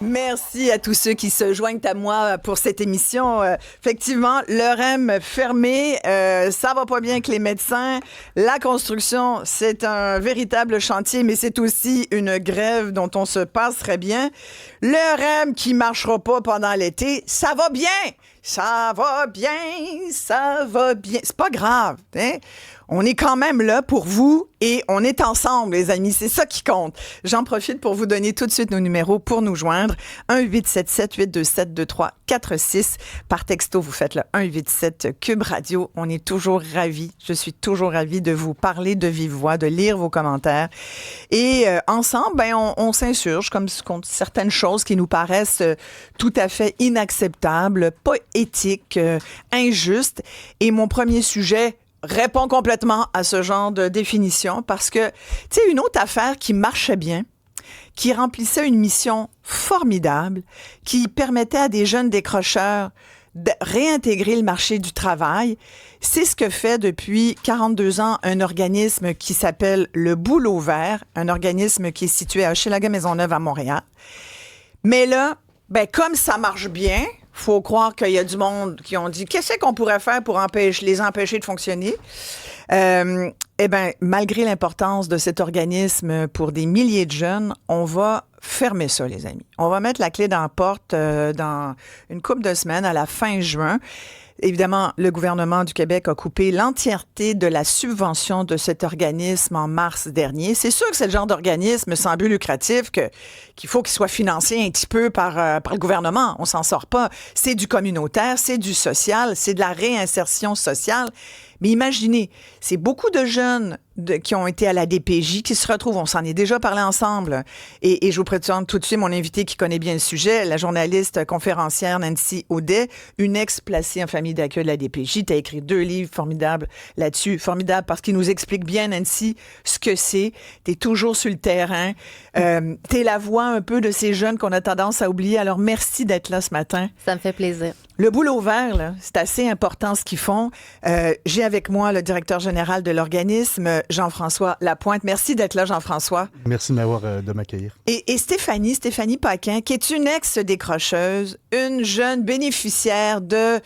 Merci à tous ceux qui se joignent à moi pour cette émission. Effectivement, le REM fermé, ça va pas bien avec les médecins. La construction, c'est un véritable chantier, mais c'est aussi une grève dont on se passerait bien. Le REM qui marchera pas pendant l'été, ça va bien! Ça va bien, ça va bien. C'est pas grave, hein? On est quand même là pour vous et on est ensemble, les amis. C'est ça qui compte. J'en profite pour vous donner tout de suite nos numéros pour nous joindre. 1-877-827-2346. Par texto, vous faites le 187 Cube Radio. On est toujours ravis. Je suis toujours ravie de vous parler de vive voix, de lire vos commentaires. Et ensemble, on s'insurge comme contre certaines choses qui nous paraissent tout à fait inacceptables, pas éthiques, injustes. Et mon premier sujet répond complètement à ce genre de définition parce que, tu sais, une autre affaire qui marchait bien, qui remplissait une mission formidable, qui permettait à des jeunes décrocheurs de réintégrer le marché du travail, c'est ce que fait depuis 42 ans un organisme qui s'appelle le Boulot Vert, un organisme qui est situé à Hochelaga-Maisonneuve à Montréal. Mais là, comme ça marche bien, faut croire qu'il y a du monde qui ont dit qu'est-ce qu'on pourrait faire pour les empêcher de fonctionner. Malgré l'importance de cet organisme pour des milliers de jeunes, on va fermer ça, les amis. On va mettre la clé dans la porte dans une couple de semaines, à la fin juin. Évidemment, le gouvernement du Québec a coupé l'entièreté de la subvention de cet organisme en mars dernier. C'est sûr que c'est le genre d'organisme sans but lucratif qu'il faut qu'il soit financé un petit peu par le gouvernement. On s'en sort pas. C'est du communautaire, c'est du social, c'est de la réinsertion sociale. Mais imaginez, c'est beaucoup de jeunes qui ont été à la DPJ qui se retrouvent, on s'en est déjà parlé ensemble. Et je vous présente tout de suite mon invité qui connaît bien le sujet, la journaliste conférencière Nancy Audet, une ex placée en famille d'accueil de la DPJ. Tu as écrit 2 livres formidables là-dessus. Formidable parce qu'il nous explique bien, Nancy, ce que c'est. Tu es toujours sur le terrain. Tu es la voix un peu de ces jeunes qu'on a tendance à oublier. Alors, merci d'être là ce matin. Ça me fait plaisir. Le Boulot Vert, là, c'est assez important ce qu'ils font. J'ai avec moi le directeur général de l'organisme, Jean-François Lapointe. Merci d'être là, Jean-François. Merci de m'accueillir. Et Stéphanie Paquin, qui est une ex-décrocheuse, une jeune bénéficiaire de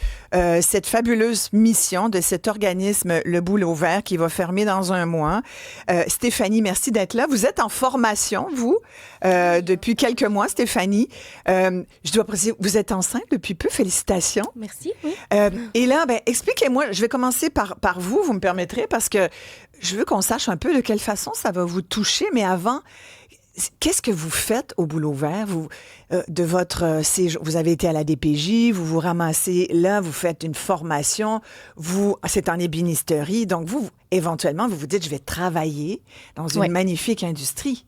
cette fabuleuse mission de cet organisme, le Boulot Vert, qui va fermer dans un mois. Stéphanie, merci d'être là. Vous êtes en formation, vous, depuis quelques mois, Stéphanie. Je dois préciser, vous êtes enceinte depuis peu. Félicitations. Merci, oui. Et là, expliquez-moi, je vais commencer par vous, vous me permettrez, parce que je veux qu'on sache un peu de quelle façon ça va vous toucher, mais avant, qu'est-ce que vous faites au Boulot Vert? De votre séjour, vous avez été à la DPJ, vous vous ramassez là, vous faites une formation, c'est en ébénisterie, donc éventuellement, vous vous dites, je vais travailler dans une magnifique industrie.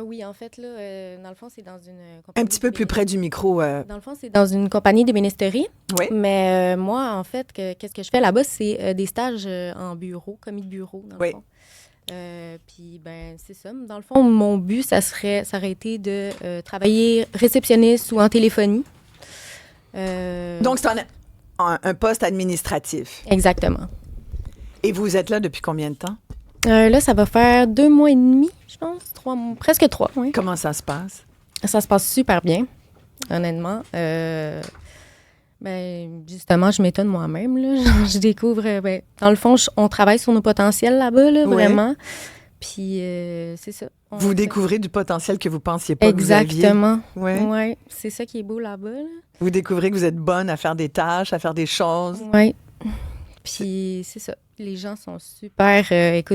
Oui, en fait, là, dans le fond, c'est dans une compagnie... Un petit peu plus près du micro. Dans le fond, c'est dans une compagnie d'ébénisterie. Oui. Mais moi, en fait, qu'est-ce que je fais là-bas, c'est des stages en bureau, commis de bureau, dans le fond. Puis, c'est ça. Dans le fond, mon but, ça aurait été de travailler réceptionniste ou en téléphonie. Donc, c'est un poste administratif. Exactement. Et vous êtes là depuis combien de temps? Là, ça va faire 2 mois et demi, je pense. 3 mois, presque 3, oui. Comment ça se passe? Ça se passe super bien, honnêtement. Justement, je m'étonne moi-même. Là. Je découvre... dans le fond, on travaille sur nos potentiels là-bas, là, vraiment. Puis, c'est ça. Vous découvrez du potentiel que vous pensiez pas que vous aviez. Exactement. Oui, c'est ça qui est beau là-bas. Là. Vous découvrez que vous êtes bonne à faire des tâches, à faire des choses. Oui. Puis, c'est ça. Les gens sont super,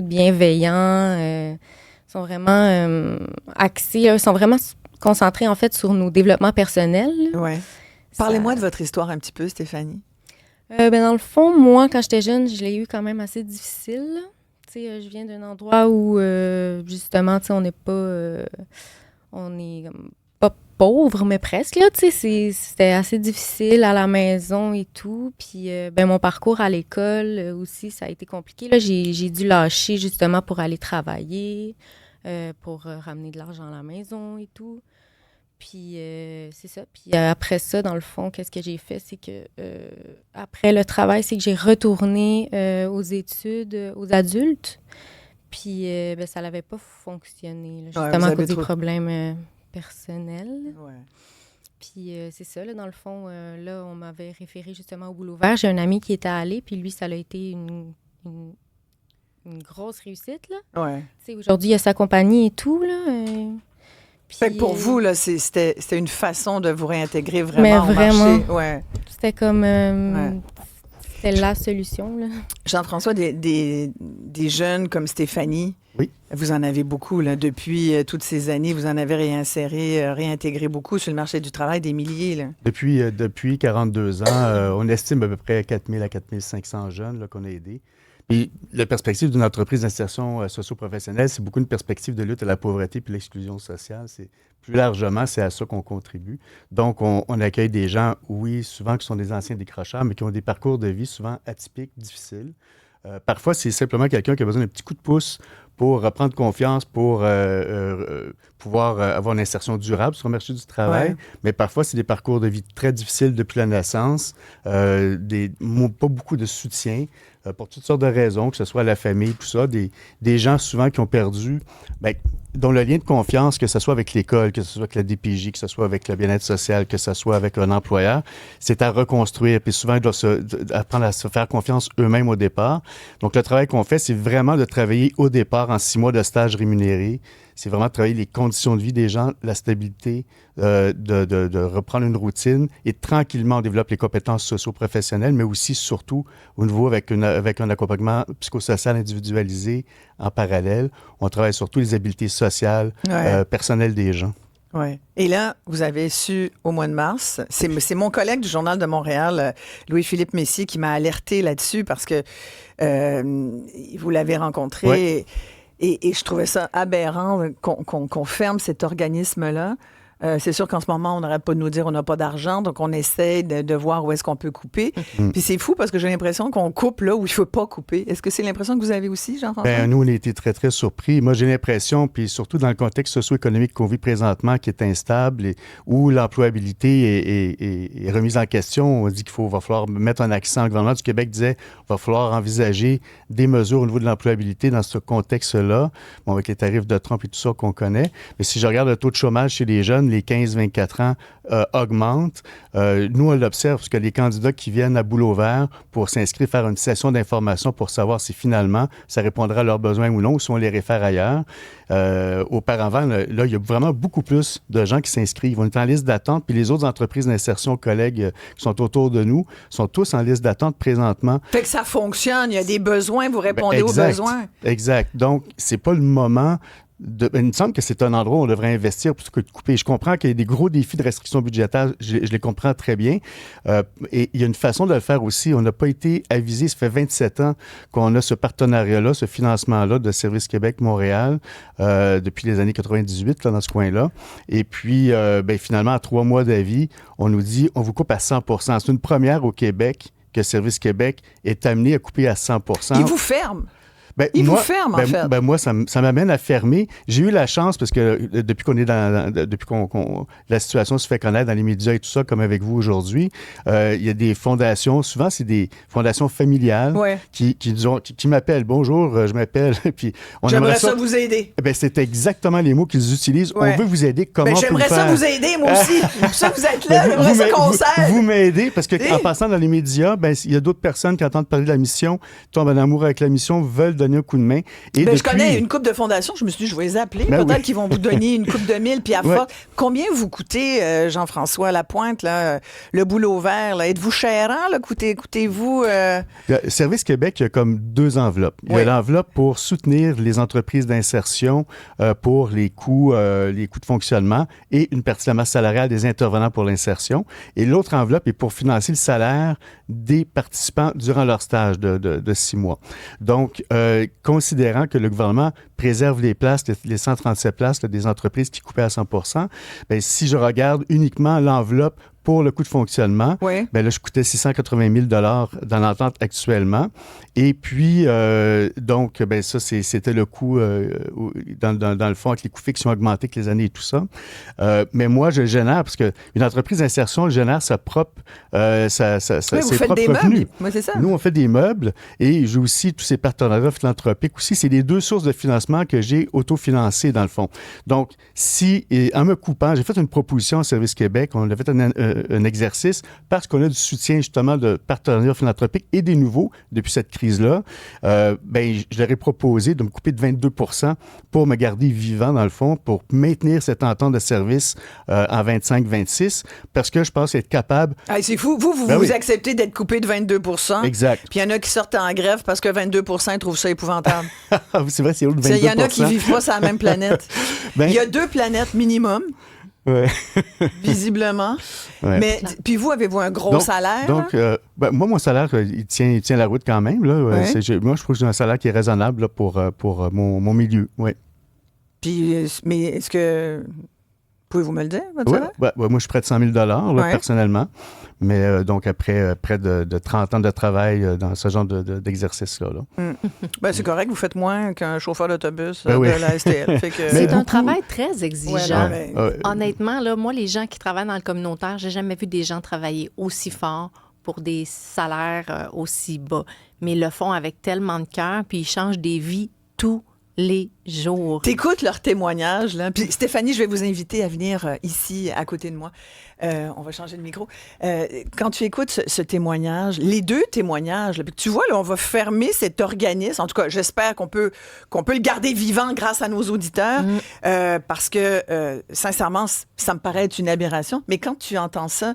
bienveillants, sont vraiment axés, sont vraiment concentrés, en fait, sur nos développements personnels. Oui. Parlez-moi de votre histoire un petit peu, Stéphanie. Dans le fond, moi, quand j'étais jeune, je l'ai eu quand même assez difficile. Tu sais, je viens d'un endroit où, justement, tu sais, on n'est pas... on est pas pauvre, mais presque, là, tu sais, c'était assez difficile à la maison et tout. Puis, mon parcours à l'école aussi, ça a été compliqué. Là, j'ai dû lâcher, justement, pour aller travailler, pour ramener de l'argent à la maison et tout. Puis, c'est ça. Puis, après ça, dans le fond, qu'est-ce que j'ai fait? C'est que, après le travail, c'est que j'ai retourné aux études, aux adultes. Puis, ça n'avait pas fonctionné, là, justement, à cause des problèmes personnels. Ouais. Puis c'est ça, là, dans le fond, là, on m'avait référé justement au Boulot Vert. J'ai un ami qui était allé, puis lui, ça a été une grosse réussite, là. Ouais. Tu sais, aujourd'hui, il y a sa compagnie et tout, là. Puis, Fait que pour vous, là, c'était une façon de vous réintégrer vraiment au marché. Ouais. C'était comme... C'était la solution, là. Jean-François, des jeunes comme Stéphanie, oui. Vous en avez beaucoup, là, depuis toutes ces années. Vous en avez réintégré beaucoup sur le marché du travail, des milliers, là. Depuis 42 ans, on estime à peu près 4 000 à 4 500 jeunes là, qu'on a aidés. Puis la perspective d'une entreprise d'insertion socio-professionnelle, c'est beaucoup une perspective de lutte à la pauvreté puis l'exclusion sociale. Plus largement, c'est à ça qu'on contribue. Donc, on accueille des gens, oui, souvent qui sont des anciens décrocheurs, mais qui ont des parcours de vie souvent atypiques, difficiles. Parfois, c'est simplement quelqu'un qui a besoin d'un petit coup de pouce pour reprendre confiance, pour pouvoir avoir une insertion durable sur le marché du travail. Ouais. Mais parfois, c'est des parcours de vie très difficiles depuis la naissance, pas beaucoup de soutien. Pour toutes sortes de raisons, que ce soit la famille, tout ça, des gens souvent qui ont perdu, dont le lien de confiance, que ce soit avec l'école, que ce soit avec la DPJ, que ce soit avec le bien-être social, que ce soit avec un employeur, c'est à reconstruire. Puis souvent, ils doivent apprendre à se faire confiance eux-mêmes au départ. Donc, le travail qu'on fait, c'est vraiment de travailler au départ en 6 mois de stage rémunéré. C'est vraiment de travailler les conditions de vie des gens, la stabilité, de reprendre une routine et tranquillement, on développe les compétences socio-professionnelles, mais aussi, surtout, au niveau avec un accompagnement psychosocial individualisé en parallèle. On travaille surtout les habiletés sociales, personnelles des gens. Oui. Et là, vous avez su au mois de mars, c'est mon collègue du Journal de Montréal, Louis-Philippe Messier, qui m'a alerté là-dessus parce que vous l'avez rencontré. Ouais. Et je trouvais ça aberrant qu'on ferme cet organisme-là. C'est sûr qu'en ce moment, on n'arrête pas de nous dire qu'on n'a pas d'argent, donc on essaie de voir où est-ce qu'on peut couper. Puis c'est fou parce que j'ai l'impression qu'on coupe là où il ne faut pas couper. Est-ce que c'est l'impression que vous avez aussi, Jean-François? Nous, on a été très, très surpris. Moi, j'ai l'impression, puis surtout dans le contexte socio-économique qu'on vit présentement, qui est instable, et où l'employabilité est remise en question, on dit va falloir mettre un accent. Le gouvernement du Québec disait qu'il va falloir envisager des mesures au niveau de l'employabilité dans ce contexte-là, avec les tarifs de Trump et tout ça qu'on connaît. Mais si je regarde le taux de chômage chez les jeunes, les 15-24 ans augmentent. Nous, on l'observe parce que les candidats qui viennent à Boulot Vert pour s'inscrire, faire une session d'information pour savoir si finalement ça répondra à leurs besoins ou non, ou si on les réfère ailleurs. Auparavant, là, il y a vraiment beaucoup plus de gens qui s'inscrivent. On est en liste d'attente, puis les autres entreprises d'insertion, collègues qui sont autour de nous, sont tous en liste d'attente présentement. Fait que ça fonctionne, il y a des besoins, vous répondez aux besoins. Exact. Donc, c'est pas le moment. Il me semble que c'est un endroit où on devrait investir plutôt que de couper. Je comprends qu'il y a des gros défis de restriction budgétaire, je les comprends très bien. Et il y a une façon de le faire aussi. On n'a pas été avisé, ça fait 27 ans qu'on a ce partenariat-là, ce financement-là de Service Québec-Montréal depuis les années 98, là, dans ce coin-là. Et puis, finalement, à 3 mois d'avis, on nous dit on vous coupe à 100 %. C'est une première au Québec que Service Québec est amené à couper à 100 %. Il vous ferme. Vous ferment, en fait. Moi, ça m'amène à fermer. J'ai eu la chance, parce que depuis qu'on est depuis qu'on la situation se fait connaître dans les médias et tout ça, comme avec vous aujourd'hui, il y a des fondations, souvent c'est des fondations familiales qui m'appellent. Bonjour, je m'appelle. Puis j'aimerais ça vous aider. C'est exactement les mots qu'ils utilisent. On veut vous aider. Comment j'aimerais ça vous aider, moi aussi. Pour ça, vous êtes là. J'aimerais ça qu'on s'aide. Vous m'aidez, parce qu'en passant dans les médias, il y a d'autres personnes qui entendent parler de la mission, tombent en amour avec la mission, veulent donner un coup de main. Et je connais une couple de fondations. Je me suis dit, je vais les appeler. Peut-être qu'ils vont vous donner une couple de mille. Puis à force. Combien vous coûtez, Jean-François Lapointe, là, le Boulot Vert? Là? Êtes-vous chérant? Là? Coûtez-vous... Service Québec, il y a comme 2 enveloppes. Il y a l'enveloppe pour soutenir les entreprises d'insertion pour les coûts de fonctionnement et une partie de la masse salariale des intervenants pour l'insertion. Et l'autre enveloppe est pour financer le salaire des participants durant leur stage de 6 mois. Donc, considérant que le gouvernement préserve les places, les 137 places des entreprises qui coupaient à 100 %, si je regarde uniquement l'enveloppe pour le coût de fonctionnement, Oui. ben là, je coûtais 680 000 dans l'entente actuellement. Et puis, donc, ben ça, c'était le coût, dans le fond, avec les coûts fixes qui ont augmenté avec les années et tout ça. Mais moi, je génère, parce qu'une entreprise d'insertion, elle génère sa propre, Oui, vous faites des revenus. meubles. Oui, c'est ça. Nous, on fait des meubles et j'ai aussi tous ces partenariats philanthropiques aussi. C'est les deux sources de financement que j'ai autofinancées, dans le fond. Donc, en me coupant, j'ai fait une proposition au Service Québec. On a fait un exercice parce qu'on a du soutien, justement, de partenariats philanthropiques et des nouveaux depuis cette crise-là. Je leur ai proposé de me couper de 22 % pour me garder vivant, dans le fond, pour maintenir cette entente de service en 25-26, parce que je pense être capable... Ah, c'est fou. Vous oui. acceptez d'être coupé de 22 % Exact. Puis il y en a qui sortent en grève parce que 22 % ils trouvent ça épouvantable. C'est vrai, c'est l'autre 22 %. Il y en a qui vivent pas sur la même planète. Il y a 2 planètes minimum, visiblement. Ouais. Mais puis vous, avez-vous un gros salaire? Donc, moi, mon salaire, il tient la route quand même. Là. Ouais. Moi, je trouve que j'ai un salaire qui est raisonnable là, pour mon milieu. Ouais. Puis, mais est-ce que... Pouvez-vous me le dire, votre salaire? Moi, je suis près de 100 000 personnellement. Mais donc, après près de 30 ans de travail dans ce genre d'exercice-là. C'est correct, vous faites moins qu'un chauffeur d'autobus oui. de la STL. C'est un travail très exigeant. Ouais, Honnêtement, là, moi, les gens qui travaillent dans le communautaire, j'ai jamais vu des gens travailler aussi fort pour des salaires aussi bas. Mais ils le font avec tellement de cœur, puis ils changent des vies tous les jours. T'écoutes leurs témoignages, là. Puis Stéphanie, je vais vous inviter à venir ici, à côté de moi. On va changer de micro. Quand tu écoutes ce témoignage, les 2 témoignages, là, puis tu vois, là, on va fermer cet organisme. En tout cas, j'espère qu'on peut le garder vivant grâce à nos auditeurs, parce que, sincèrement, ça me paraît être une aberration. Mais quand tu entends ça,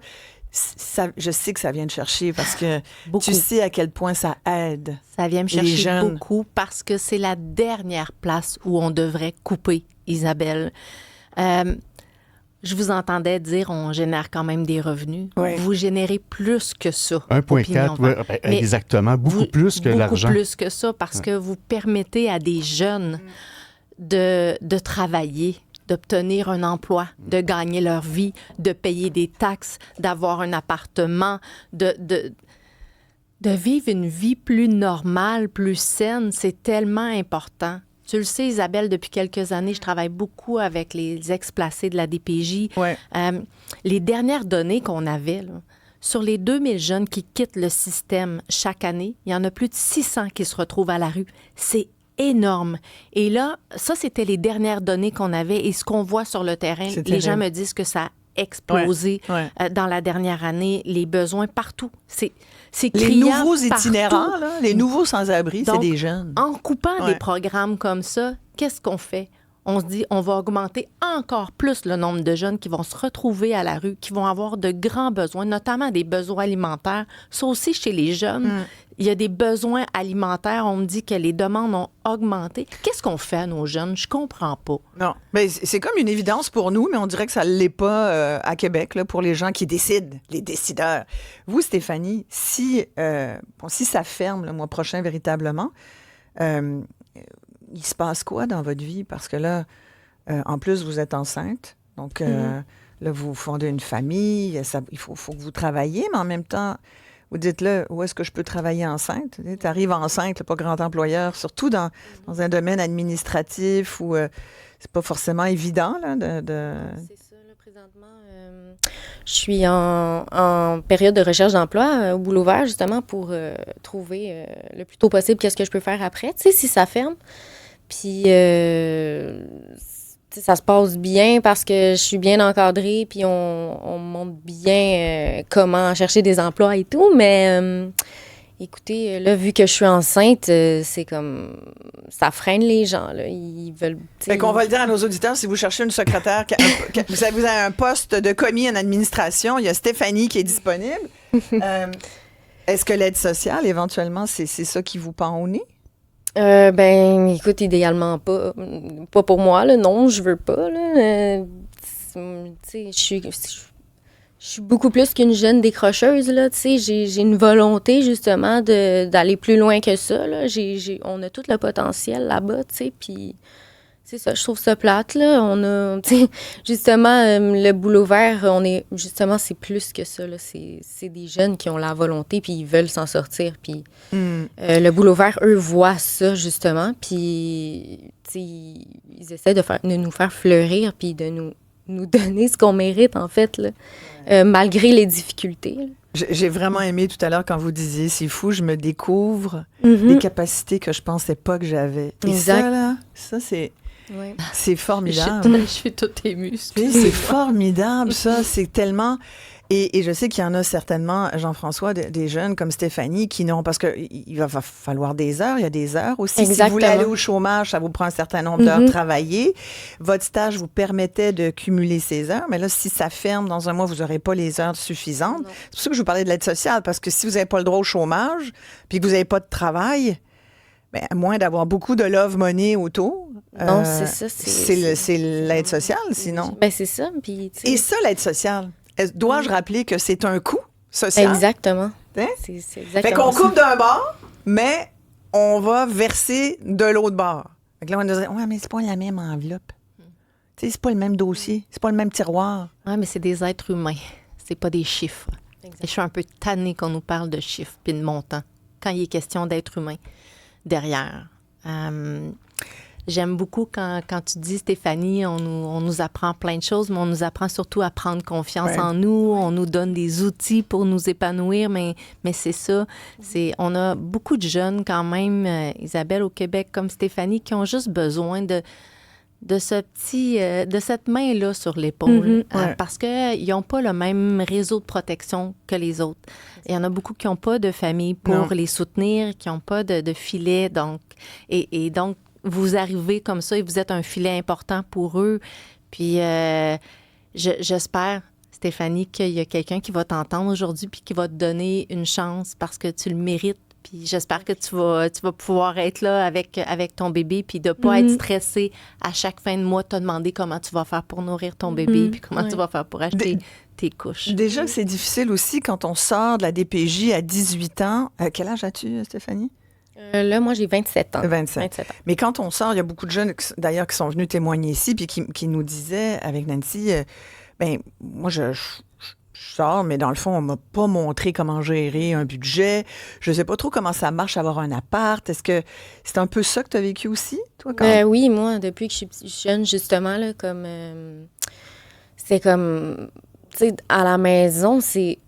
je sais que ça vient te chercher parce que Beaucoup. tu sais à quel point ça aide. Ça vient me les chercher jeunes. beaucoup parce que c'est la dernière place où on devrait couper, Isabelle. Je vous entendais dire on génère quand même des revenus. Ouais. Vous générez plus que ça. 1,4, Mais exactement. Beaucoup plus que l'argent. Beaucoup plus que ça parce que vous permettez à des jeunes de travailler, d'obtenir un emploi, de gagner leur vie, de payer des taxes, d'avoir un appartement, de vivre une vie plus normale, plus saine. C'est tellement important. Tu le sais, Isabelle, depuis quelques années, je travaille beaucoup avec les ex-placés de la DPJ. Ouais. Les dernières données qu'on avait, là, sur les 2000 jeunes qui quittent le système chaque année, il y en a plus de 600 qui se retrouvent à la rue. C'est énorme. Et là, ça, c'était les dernières données qu'on avait. Et ce qu'on voit sur le terrain, les gens me disent que ça a explosé dans la dernière année, les besoins partout. C'est criant. Les nouveaux partout. itinérants, là, les nouveaux sans-abri, c'est des jeunes. En coupant des programmes comme ça, qu'est-ce qu'on fait? On se dit, on va augmenter encore plus le nombre de jeunes qui vont se retrouver à la rue, qui vont avoir de grands besoins, notamment des besoins alimentaires. Ça aussi, chez les jeunes, il y a des besoins alimentaires. On me dit que les demandes ont augmenté. Qu'est-ce qu'on fait à nos jeunes? Je comprends pas. Non, mais c'est comme une évidence pour nous, mais on dirait que ça ne l'est pas à Québec, là, pour les gens qui décident, les décideurs. Vous, Stéphanie, si ça ferme le mois prochain véritablement, il se passe quoi dans votre vie? Parce que là, en plus, vous êtes enceinte. Donc, là, vous fondez une famille. Il faut que vous travailliez, mais en même temps, vous dites là, où est-ce que je peux travailler enceinte? Tu arrives enceinte, pas grand employeur, surtout dans un domaine administratif où c'est pas forcément évident. Là, C'est ça, là, présentement. Je suis en période de recherche d'emploi au boulot ouvert, justement, pour trouver le plus tôt possible qu'est-ce que je peux faire après, tu sais, si ça ferme. Puis, ça se passe bien parce que je suis bien encadrée, puis on me montre bien comment chercher des emplois et tout. Mais écoutez, là, vu que je suis enceinte, c'est comme... Ça freine les gens, là. Ils veulent... Fait qu'on va le dire à nos auditeurs, si vous cherchez une secrétaire, vous avez un poste de commis en administration, il y a Stéphanie qui est disponible. Est-ce que l'aide sociale, éventuellement, c'est ça qui vous pend au nez? Écoute, idéalement pas. Pas pour moi, là. Non, je veux pas, là. Tu sais, je suis beaucoup plus qu'une jeune décrocheuse, là. Tu sais, j'ai une volonté, justement, d'aller plus loin que ça, là. On a tout le potentiel là-bas, tu sais, puis C'est ça, je trouve ça plate, là. On a, tu sais, justement, le boulot vert, justement, c'est plus que ça, là. C'est des jeunes qui ont la volonté, puis ils veulent s'en sortir. Puis le boulot vert, eux, voient ça, justement, puis, tu sais, ils essaient de nous faire fleurir, puis de nous donner ce qu'on mérite, en fait, là, malgré les difficultés, là. J'ai vraiment aimé tout à l'heure quand vous disiez, c'est fou, je me découvre des capacités que je pensais pas que j'avais. Et Exact. ça, là, c'est formidable. Je suis toute émue. C'est formidable, ça. C'est tellement... Et je sais qu'il y en a certainement, Jean-François, des jeunes comme Stéphanie qui n'ont... Parce qu'il va falloir des heures. Il y a des heures aussi. Exactement. Si vous voulez aller au chômage, ça vous prend un certain nombre d'heures travaillées. Votre stage vous permettait de cumuler ces heures. Mais là, si ça ferme dans un mois, vous n'aurez pas les heures suffisantes. Non. C'est pour ça que je vous parlais de l'aide sociale. Parce que si vous n'avez pas le droit au chômage puis que vous n'avez pas de travail... Bien, à moins d'avoir beaucoup de love money autour. Non, c'est ça. C'est l'aide sociale, sinon. Ben, c'est ça. Puis, et ça, l'aide sociale, dois-je rappeler que c'est un coût social? Exactement. Hein? C'est exactement fait qu'on ça. coupe d'un bord, mais on va verser de l'autre bord. Fait que là, on va dire, ouais, mais c'est pas la même enveloppe. Tu sais, c'est pas le même dossier, c'est pas le même tiroir. Oui, mais c'est des êtres humains. C'est pas des chiffres. Et je suis un peu tannée qu'on nous parle de chiffres puis de montants quand il est question d'êtres humains derrière. J'aime beaucoup quand tu dis, Stéphanie, on nous apprend plein de choses, mais on nous apprend surtout à prendre confiance en nous. On nous donne des outils pour nous épanouir, mais c'est ça. On a beaucoup de jeunes quand même, Isabelle, au Québec, comme Stéphanie, qui ont juste besoin de cette main-là sur l'épaule, parce qu'ils n'ont pas le même réseau de protection que les autres. Il y en a beaucoup qui n'ont pas de famille pour les soutenir, qui n'ont pas de filet. Donc, et donc, vous arrivez comme ça et vous êtes un filet important pour eux. Puis, j'espère, Stéphanie, qu'il y a quelqu'un qui va t'entendre aujourd'hui puis qui va te donner une chance parce que tu le mérites. Puis j'espère que tu vas pouvoir être là avec ton bébé puis de ne pas être stressé à chaque fin de mois, te demander comment tu vas faire pour nourrir ton bébé puis comment tu vas faire pour acheter tes couches. Déjà que c'est difficile aussi quand on sort de la DPJ à 18 ans. Quel âge as-tu, Stéphanie? Là, moi, j'ai 27 ans. 27 ans. Mais quand on sort, il y a beaucoup de jeunes, d'ailleurs, qui sont venus témoigner ici puis qui nous disaient, avec Nancy, moi, je sors, mais dans le fond, on m'a pas montré comment gérer un budget. Je sais pas trop comment ça marche, avoir un appart. Est-ce que c'est un peu ça que tu as vécu aussi, toi? Oui, moi, depuis que je suis jeune, justement, là, comme... c'est comme... Tu sais, à la maison, c'est...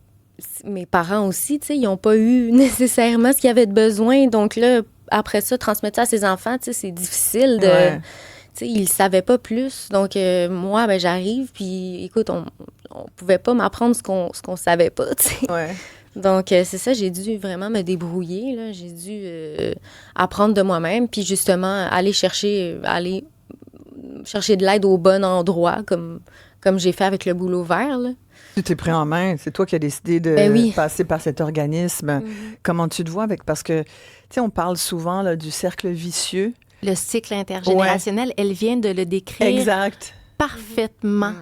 Mes parents aussi, tu sais, ils n'ont pas eu nécessairement ce qu'ils avaient de besoin. Donc là, après ça, transmettre ça à ses enfants, tu sais, c'est difficile de... Ouais. Tu sais, ils ne savaient pas plus. Donc, moi, j'arrive, puis écoute, on pouvait pas m'apprendre ce qu'on savait pas, tu sais. Ouais. Donc, c'est ça, j'ai dû vraiment me débrouiller, là. J'ai dû apprendre de moi-même, puis justement, aller chercher de l'aide au bon endroit, comme j'ai fait avec le boulot vert, là. Tu t'es pris en main. C'est toi qui as décidé de passer par cet organisme. Comment tu te vois avec... Parce que, tu sais, on parle souvent là, du cercle vicieux. Le cycle intergénérationnel, elle vient de le décrire Exact. parfaitement.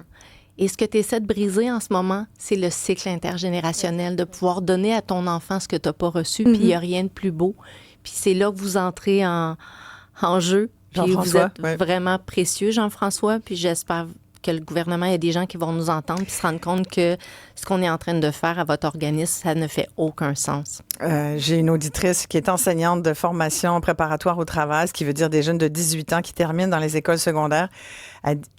Et ce que tu essaies de briser en ce moment, c'est le cycle intergénérationnel, de pouvoir donner à ton enfant ce que tu n'as pas reçu, puis il n'y a rien de plus beau. Puis c'est là que vous entrez en jeu. Puis vous êtes vraiment précieux, Jean-François, puis j'espère que le gouvernement, il y a des gens qui vont nous entendre puis se rendre compte que ce qu'on est en train de faire à votre organisme, ça ne fait aucun sens. J'ai une auditrice qui est enseignante de formation préparatoire au travail, ce qui veut dire des jeunes de 18 ans qui terminent dans les écoles secondaires.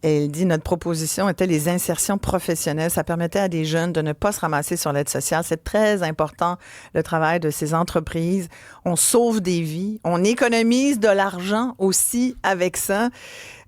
Elle dit, notre proposition était les insertions professionnelles. Ça permettait à des jeunes de ne pas se ramasser sur l'aide sociale. C'est très important, le travail de ces entreprises. On sauve des vies. On économise de l'argent aussi avec ça.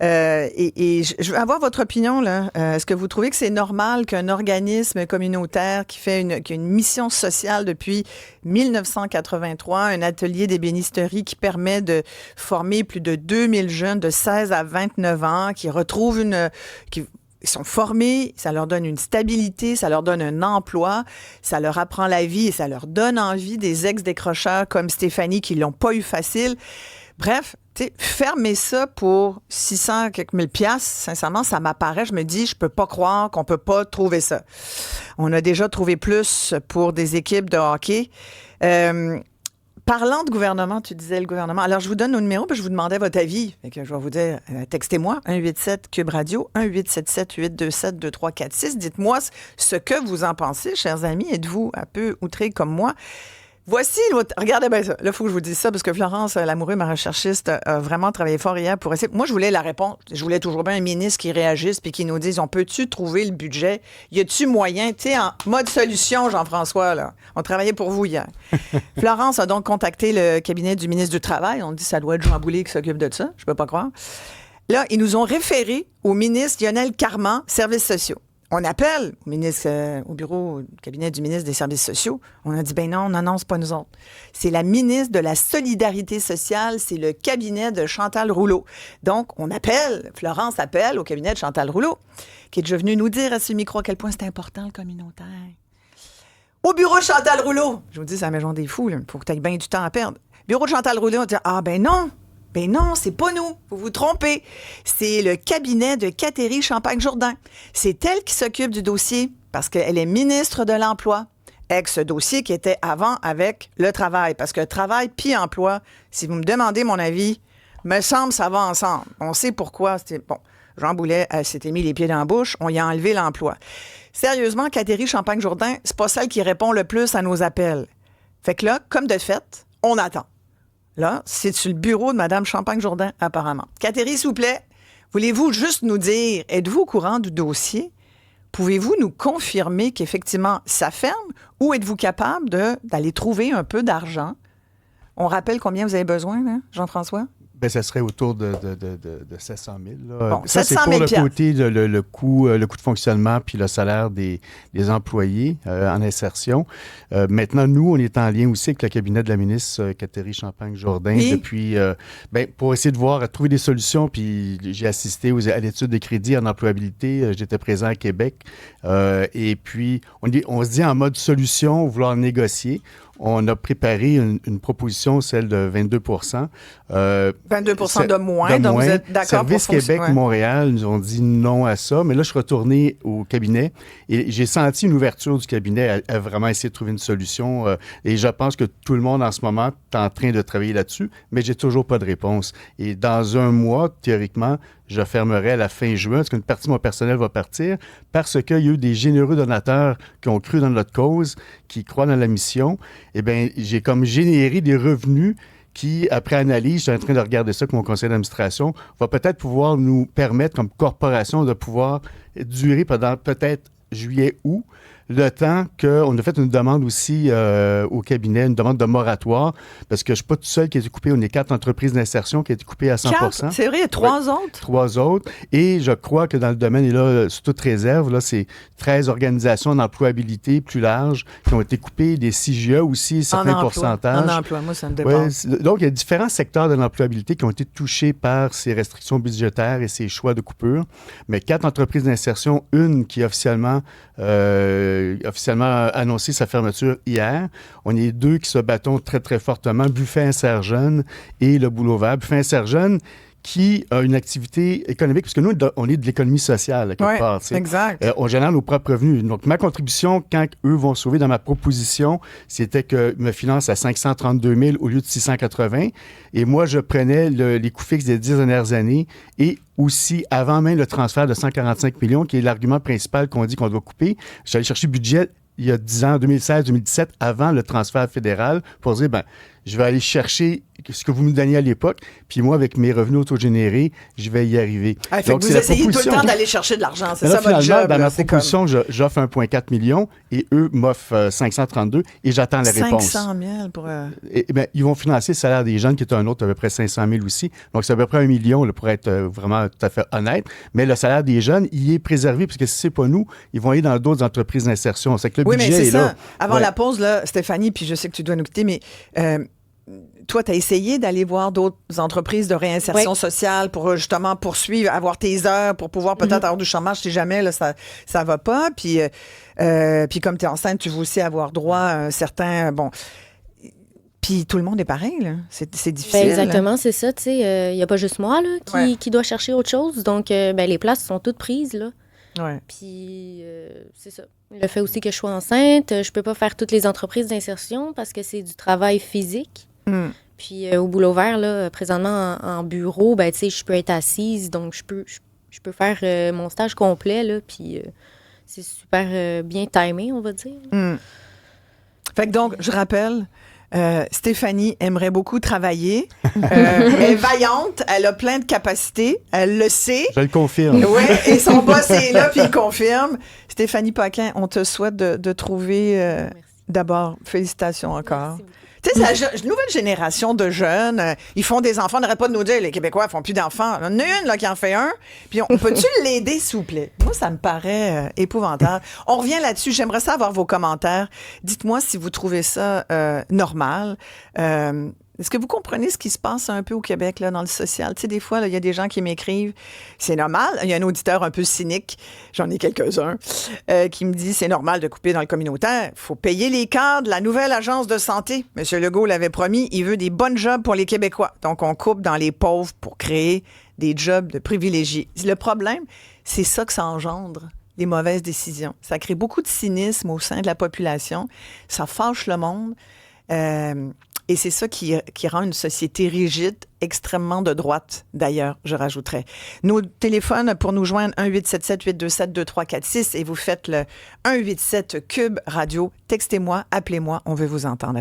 Et je veux avoir votre opinion, là. Est-ce que vous trouvez que c'est normal qu'un organisme communautaire qui a une mission sociale depuis 1983, un atelier d'ébénisterie qui permet de former plus de 2000 jeunes de 16 à 29 ans, qui retrouvent ils sont formés, ça leur donne une stabilité, ça leur donne un emploi, ça leur apprend la vie et ça leur donne envie, des ex-décrocheurs comme Stéphanie qui l'ont pas eu facile. Bref, tu sais, fermer ça pour 600 quelques mille piastres, sincèrement, ça m'apparaît. Je me dis, je peux pas croire qu'on peut pas trouver ça. On a déjà trouvé plus pour des équipes de hockey. Parlant de gouvernement, tu disais le gouvernement. Alors, je vous donne nos numéros, puis je vous demandais votre avis. Fait que je vais vous dire, textez-moi, 187 Cube Radio, 1877-827-2346. Dites-moi ce que vous en pensez, chers amis. Êtes-vous un peu outrés comme moi? Voici, regardez bien ça. Là, il faut que je vous dise ça parce que Florence Lamoureux, ma recherchiste, a vraiment travaillé fort hier pour essayer. Moi, je voulais la réponse. Je voulais toujours bien un ministre qui réagisse puis qui nous dise, on peut-tu trouver le budget? Y a-tu moyen? Tu sais, en mode solution, Jean-François, là. On travaillait pour vous hier. Florence a donc contacté le cabinet du ministre du Travail. On dit, ça doit être Jean Boulet qui s'occupe de ça. Je peux pas croire. Là, ils nous ont référé au ministre Lionel Carman, Services sociaux. On appelle au bureau, au cabinet du ministre des Services sociaux. On a dit, ben non, c'est pas nous autres. C'est la ministre de la Solidarité sociale, c'est le cabinet de Chantal Rouleau. Donc, Florence appelle au cabinet de Chantal Rouleau, qui est déjà venue nous dire à ce micro à quel point c'est important le communautaire. Au bureau de Chantal Rouleau, je vous dis, c'est la maison des fous, il faut que tu aies bien du temps à perdre. Bureau de Chantal Rouleau, on dit, ben non, c'est pas nous. Vous vous trompez. C'est le cabinet de Catherine Champagne-Jourdain. C'est elle qui s'occupe du dossier parce qu'elle est ministre de l'Emploi. Ex-dossier qui était avant avec le travail. Parce que travail puis emploi, si vous me demandez mon avis, me semble ça va ensemble. On sait pourquoi. Jean Boulet s'était mis les pieds dans la bouche. On y a enlevé l'emploi. Sérieusement, Catherine Champagne-Jourdain, c'est pas celle qui répond le plus à nos appels. Fait que là, comme de fait, on attend. Là, c'est sur le bureau de Mme Champagne-Jourdain, apparemment. Catherine, s'il vous plaît, voulez-vous juste nous dire, êtes-vous au courant du dossier? Pouvez-vous nous confirmer qu'effectivement, ça ferme ou êtes-vous capable d'aller trouver un peu d'argent? On rappelle combien vous avez besoin, hein, Jean-François? Bien, ça serait autour de 700 000. Là. Bon, ça, 700 c'est 000 pour le côté, le coût de fonctionnement puis le salaire des employés en insertion. Maintenant, nous, on est en lien aussi avec le cabinet de la ministre Catherine Champagne-Jourdain depuis, pour essayer de trouver des solutions. Puis j'ai assisté à l'étude des crédits en employabilité. J'étais présent à Québec. Et puis, on se dit en mode solution, vouloir négocier. On a préparé une proposition, celle de 22 22 de moins, donc vous êtes d'accord Service pour Québec, Montréal nous ont dit non à ça, mais là, je suis retourné au cabinet et j'ai senti une ouverture du cabinet à vraiment essayer de trouver une solution et je pense que tout le monde en ce moment est en train de travailler là-dessus, mais j'ai toujours pas de réponse. Et dans un mois, théoriquement, je fermerai à la fin juin, parce qu'une partie de mon personnel va partir, parce qu'il y a eu des généreux donateurs qui ont cru dans notre cause, qui croient dans la mission. Eh bien, j'ai comme généré des revenus qui, après analyse, je suis en train de regarder ça avec mon conseil d'administration, va peut-être pouvoir nous permettre, comme corporation, de pouvoir durer pendant peut-être juillet-août, le temps qu'on a fait une demande aussi au cabinet, une demande de moratoire, parce que je ne suis pas tout seul qui a été coupé. On est 4 entreprises d'insertion qui ont été coupées à 100 4, c'est vrai, il y a 3 autres. 3 autres. Et je crois que dans le domaine, et là, sous toute réserve, là, c'est 13 organisations d'employabilité plus larges qui ont été coupées, des CGE aussi, certains pourcentages. En emploi, moi, ça me dépasse. Ouais, donc, il y a différents secteurs de l'employabilité qui ont été touchés par ces restrictions budgétaires et ces choix de coupure. Mais 4 entreprises d'insertion, une qui officiellement annoncé sa fermeture hier. On est 2 qui se battons très, très fortement, Buffet-Inserjeune et le Boulot Vert. Buffet-Inserjeune qui a une activité économique, parce que nous, on est de l'économie sociale, quelque part. Exact. On génère nos propres revenus. Donc, ma contribution, quand eux vont sauver dans ma proposition, c'était que me finance à 532 000 au lieu de 680. Et moi, je prenais les coûts fixes des 10 dernières années et aussi, avant même le transfert de 145 millions, qui est l'argument principal qu'on dit qu'on doit couper, j'allais chercher le budget il y a 10 ans, 2016-2017, avant le transfert fédéral, pour dire, je vais aller chercher ce que vous me donniez à l'époque, puis moi, avec mes revenus autogénérés, je vais y arriver. Donc, vous essayez tout le temps d'aller chercher de l'argent, c'est ça votre job. Dans ma proposition, j'offre 1,4 million et eux m'offrent 532 et j'attends la réponse. 500 000 pour... ils vont financer le salaire des jeunes, qui est un autre à peu près 500 000 aussi. Donc, c'est à peu près 1 million, là, pour être vraiment tout à fait honnête. Mais le salaire des jeunes, il est préservé, parce que si c'est pas nous, ils vont aller dans d'autres entreprises d'insertion. C'est que le budget est là. Avant la pause, là, Stéphanie, puis je sais que tu dois nous quitter, mais... toi, tu as essayé d'aller voir d'autres entreprises de réinsertion sociale pour justement poursuivre, avoir tes heures pour pouvoir peut-être avoir du chômage si jamais là, ça va pas. Puis comme tu es enceinte, tu veux aussi avoir droit à un certain... Puis tout le monde est pareil, là. C'est difficile. Exactement, c'est ça. Tu sais, il n'y a pas juste moi là, qui doit chercher autre chose. Donc, les places sont toutes prises, là. Ouais. Puis, c'est ça. Le fait aussi que je sois enceinte, je peux pas faire toutes les entreprises d'insertion parce que c'est du travail physique. Puis au boulot vert, là, présentement en bureau, ben, tu sais, je peux être assise, donc je peux faire mon stage complet, là, puis c'est super bien timé, on va dire. Fait que donc, je rappelle, Stéphanie aimerait beaucoup travailler. Elle est vaillante, elle a plein de capacités, elle le sait. Je le confirme. Oui, et son boss est là, puis il confirme. Stéphanie Paquin, on te souhaite de trouver... d'abord, félicitations encore. Merci beaucoup. Tu sais, c'est la nouvelle génération de jeunes, ils font des enfants. On n'arrête pas de nous dire, les Québécois ne font plus d'enfants. Il y en a une là, qui en fait un. Puis on peut-tu l'aider, s'il vous plaît? Moi, ça me paraît épouvantable. On revient là-dessus. J'aimerais ça avoir vos commentaires. Dites-moi si vous trouvez ça normal. Est-ce que vous comprenez ce qui se passe un peu au Québec, là, dans le social? Tu sais, des fois, il y a des gens qui m'écrivent, c'est normal. Il y a un auditeur un peu cynique, j'en ai quelques-uns, qui me dit, c'est normal de couper dans le communautaire. Il faut payer les cadres. La nouvelle agence de santé, M. Legault l'avait promis, il veut des bonnes jobs pour les Québécois. Donc, on coupe dans les pauvres pour créer des jobs de privilégiés. Le problème, c'est ça que ça engendre. Les mauvaises décisions. Ça crée beaucoup de cynisme au sein de la population. Ça fâche le monde. Et c'est ça qui rend une société rigide, extrêmement de droite, d'ailleurs, je rajouterais. Nos téléphones pour nous joindre, 1-877-827-2346 et vous faites le 187 Cube Radio. Textez-moi, appelez-moi, on veut vous entendre.